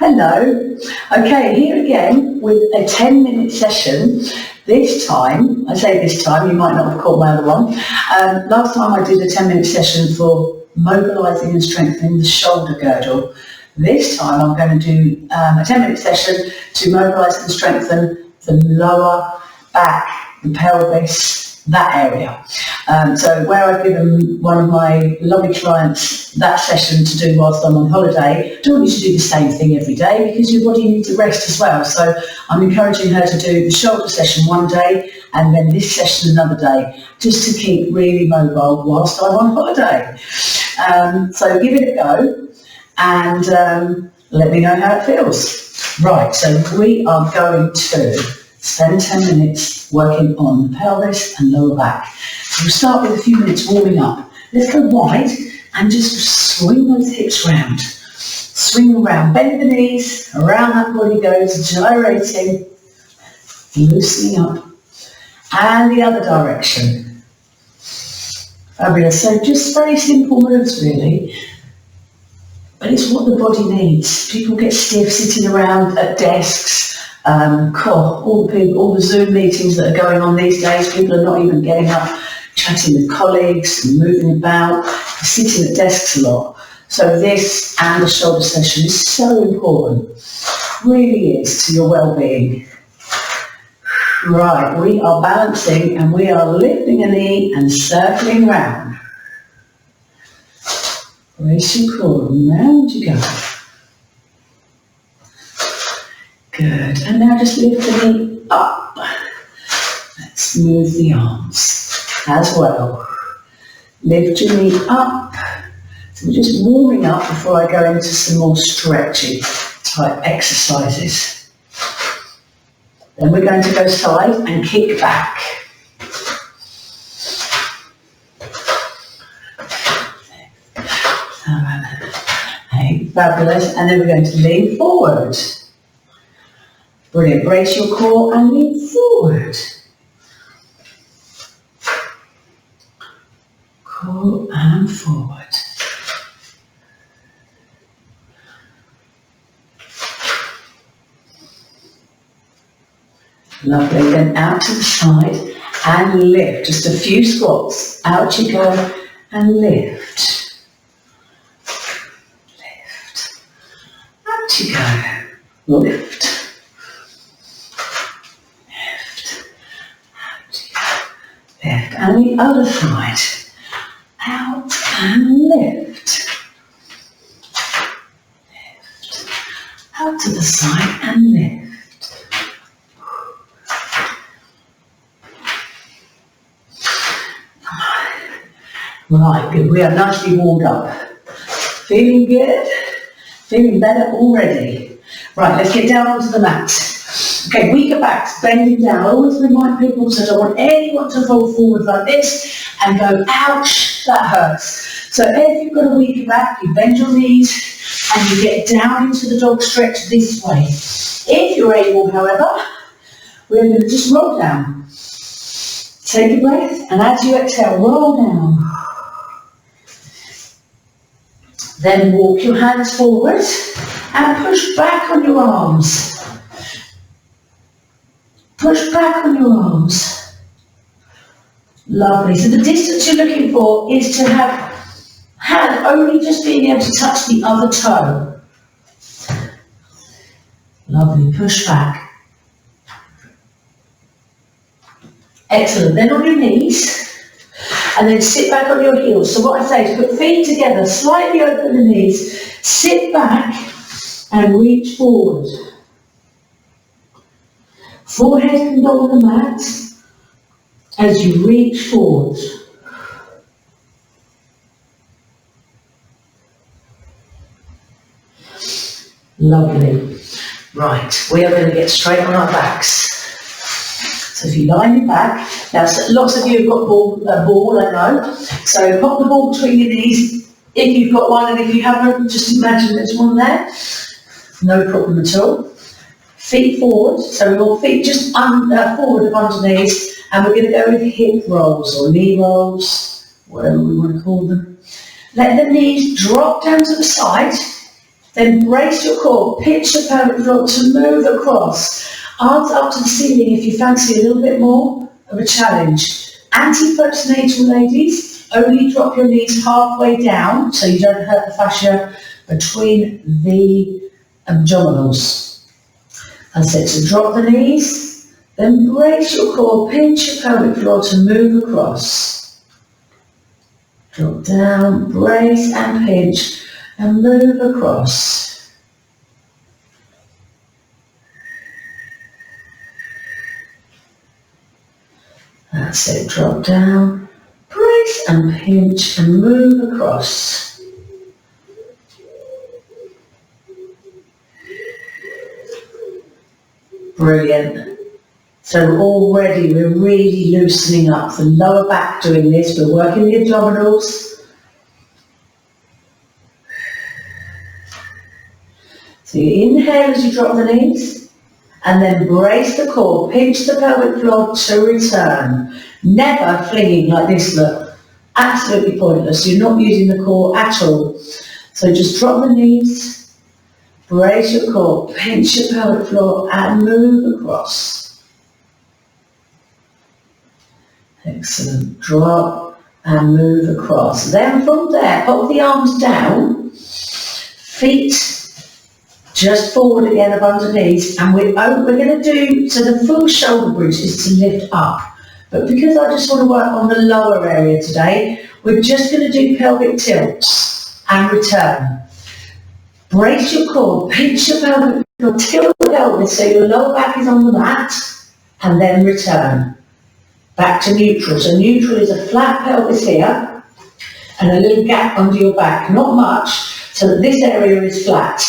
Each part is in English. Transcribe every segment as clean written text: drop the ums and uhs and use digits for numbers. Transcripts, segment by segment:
Hello. Okay, here again with a 10-minute session. This time, I say this time, you might not have caught my other one. Last time I did a 10-minute session for mobilising and strengthening the shoulder girdle. This time I'm going to do a 10-minute session to mobilise and strengthen the lower back, the pelvis, that area. So where I've given one of my lovely clients that session to do whilst I'm on holiday, I don't want you to do the same thing every day because your body needs a rest as well. So I'm encouraging her to do the shoulder session one day and then this session another day, just to keep really mobile whilst I'm on holiday. So give it a go and let me know how it feels. Right, so we are going to spend 10 minutes working on the pelvis and lower back. So we'll start with a few minutes warming up. Let's go wide and just swing those hips round. Swing around, bend the knees, around that body goes, gyrating, loosening up. And the other direction. Fabulous. So just very simple moves really. But it's what the body needs. People get stiff sitting around at desks. All the Zoom meetings that are going on these days, people are not even getting up, chatting with colleagues and moving about, sitting at desks a lot. So this and the shoulder session is so important, really is, to your well-being. Right, we are balancing and we are lifting a knee and circling round. Brace your core, round you go. Good, and now just lift the knee up. Let's move the arms as well. Lift your knee up. So we're just warming up before I go into some more stretchy type exercises. Then we're going to go side and kick back. Fabulous, and then we're going to lean forward. Brilliant. Brace your core and lean forward. Core and forward. Lovely. Then out to the side and lift. Just a few squats. Out you go and lift. Lift. Out you go. Lift. And the other side, out and lift. Lift. Out to the side and lift. Right, good. We are nicely warmed up. Feeling good? Feeling better already. Right, let's get down onto the mat. Okay, weaker backs, bending down. I always remind people because I don't want anyone to fall forward like this and go, ouch, that hurts. So if you've got a weaker back, you bend your knees and you get down into the dog stretch this way. If you're able, however, we're going to just roll down. Take a breath and as you exhale, roll down. Then walk your hands forward and push back on your arms. Push back on your arms. Lovely. So the distance you're looking for is to have hand only just being able to touch the other toe. Lovely. Push back. Excellent. Then on your knees and then sit back on your heels. So what I say is put feet together, slightly open the knees, sit back and reach forward. Forehead can go on the mat as you reach forward. Lovely. Right, we are going to get straight on our backs. So if you lie on your back, now lots of you have got a ball, I know. So pop the ball between your knees if you've got one, and if you haven't, just imagine there's one there. No problem at all. Feet forward, so we want feet just forward of underneath, and we're going to go with hip rolls or knee rolls, whatever we want to call them. Let the knees drop down to the side Then brace your core, pitch your pelvic floor to move across. Arms up to the ceiling if you fancy a little bit more of a challenge. Anti-postnatal ladies, only drop your knees halfway down so you don't hurt the fascia between the abdominals. I said to drop the knees, then brace your core, pinch your pelvic floor to move across. Drop down, brace and pinch and move across. That's it, drop down, brace and pinch and move across. Brilliant. So already we're really loosening up the lower back doing this. We're working the abdominals. So you inhale as you drop the knees. And then brace the core, pinch the pelvic floor to return. Never flinging like this, look. Absolutely pointless. You're not using the core at all. So just drop the knees, brace your core, pinch your pelvic floor and move across. Excellent. Drop and move across. Then from there, pop the arms down, feet just forward at the end of underneath, and we're going to do, so the full shoulder bridge is to lift up. But because I just want to work on the lower area today, we're just going to do pelvic tilts and return. Brace your core, pinch your pelvic floor, tilt the pelvis so your lower back is on the mat, and then return. Back to neutral. So neutral is a flat pelvis here, and a little gap under your back, not much, so that this area is flat.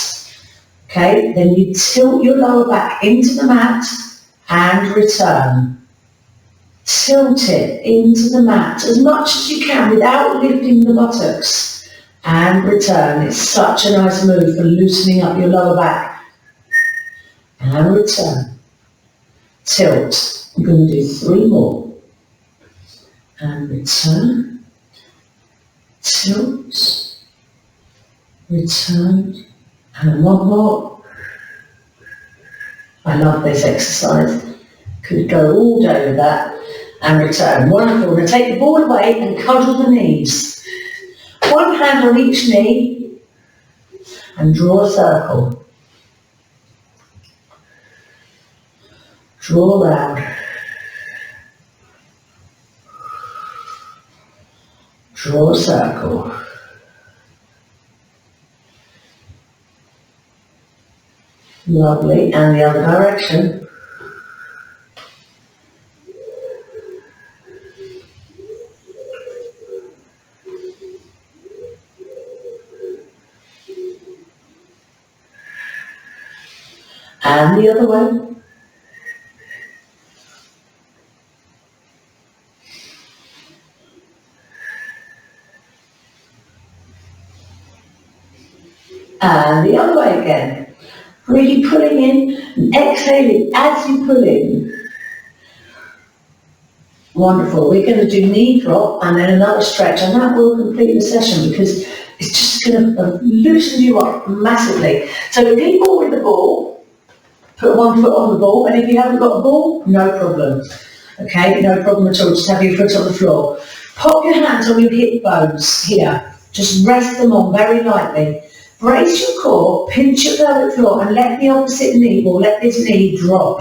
Okay, then you tilt your lower back into the mat and return. Tilt it into the mat as much as you can without lifting the buttocks and return. It's such a nice move for loosening up your lower back. And return. Tilt. I'm going to do 3 more. And return. Tilt. Return. And 1 more. I love this exercise. Could go all day with that. And return. Wonderful. We're going to take the ball away and cuddle the knees. 1 hand on each knee and draw a circle. Draw round. Draw a circle. Lovely, and the other direction. And the other way. And the other way again. Really pulling in and exhaling as you pull in. Wonderful. We're going to do knee drop and then another stretch, and that will complete the session because it's just going to loosen you up massively. So people with the ball, put 1 foot on the ball, and if you haven't got a ball, no problem. Okay, no problem at all. Just have your foot on the floor. Pop your hands on your hip bones here. Just rest them on very lightly. Brace your core, pinch your pelvic floor and let the opposite knee, or let this knee drop.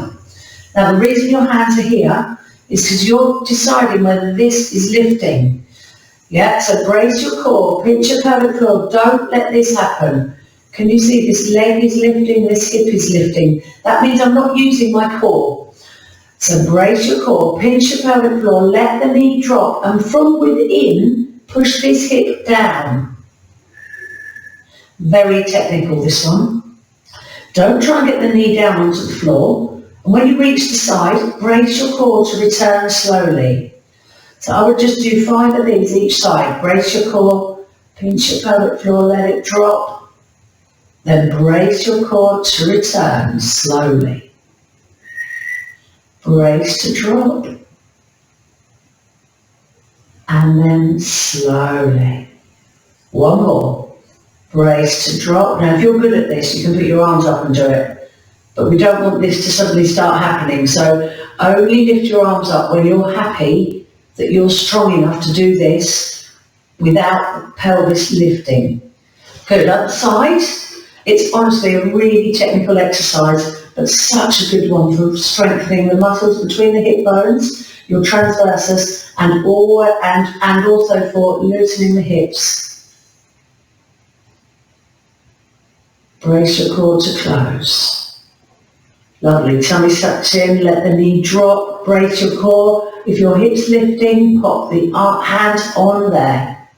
Now the reason your hands are here is because you're deciding whether this is lifting. Yeah, so brace your core, pinch your pelvic floor, don't let this happen. Can you see this leg is lifting, this hip is lifting? That means I'm not using my core. So brace your core, pinch your pelvic floor, let the knee drop, and from within, push this hip down. Very technical, this one. Don't try and get the knee down onto the floor. And when you reach the side, brace your core to return slowly. So I would just do 5 of these each side. Brace your core, pinch your pelvic floor, let it drop. Then brace your core to return slowly. Brace to drop. And then slowly. 1 more. brace to drop. Now if you're good at this, you can put your arms up and do it, but we don't want this to suddenly start happening, so only lift your arms up when you're happy that you're strong enough to do this without pelvis lifting. Good, other side. It's honestly a really technical exercise, but such a good one for strengthening the muscles between the hip bones, your transversus, and also for loosening the hips. Brace your core to close. Lovely, tummy sucked in, let the knee drop, brace your core. If your hip's lifting, pop the hand on there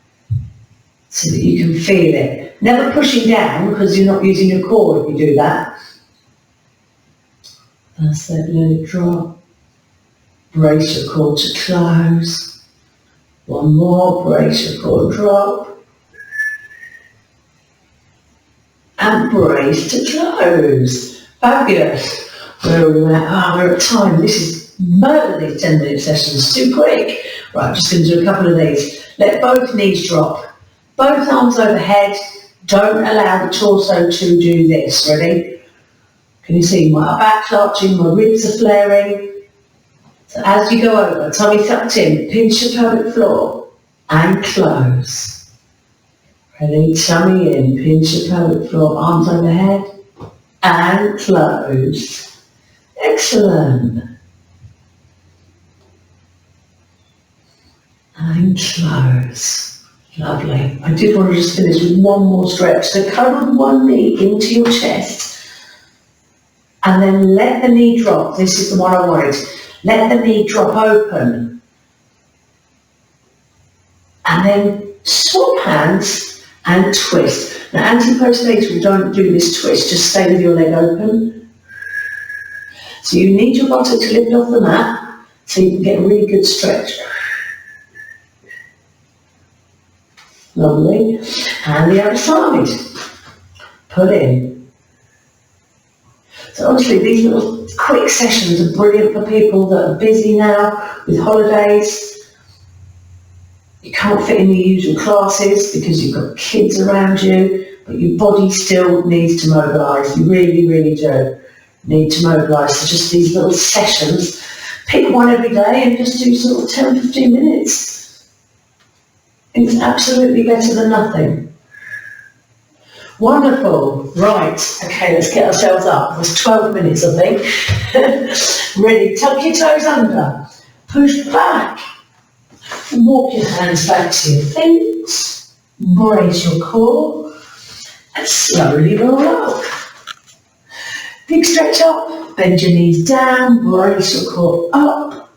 so that you can feel it. Never pushing down because you're not using your core if you do that. That's it, let it drop. Brace your core to close. One more, brace your core, drop. And brace to close. Fabulous. Where are we at? We're at time. This is murder, these 10-minute sessions, too quick. Right, I'm just going to do a couple of these. Let both knees drop. Both arms overhead. Don't allow the torso to do this. Ready? Can you see my back's arching, my ribs are flaring? So as you go over, tummy tucked in, pinch your pelvic floor and close. Ready? Tummy in, pinch your pelvic floor, arms overhead and close. Excellent. And close. Lovely. I did want to just finish with one more stretch. So curl one knee into your chest and then let the knee drop. This is the one I wanted. Let the knee drop open. And then swap hands and twist. Now anti-postnatal, don't do this twist. Just stay with your leg open. So you need your buttock to lift off the mat so you can get a really good stretch. Lovely. And the other side. Pull in. So honestly, these little quick sessions are brilliant for people that are busy now with holidays. You can't fit in the usual classes because you've got kids around you, but your body still needs to mobilise. You really, really do need to mobilise. So just these little sessions, pick one every day and just do sort of 10, 15 minutes. It's absolutely better than nothing. Wonderful. Right, okay, let's get ourselves up. It was 12 minutes, I think. Ready, tuck your toes under. Push back. Walk your hands back to your feet. Brace your core. And slowly roll up. Big stretch up. Bend your knees down. Brace your core up.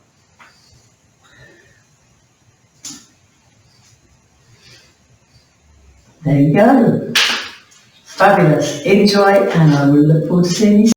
There you go. Fabulous. Enjoy, and I will look forward to seeing you soon.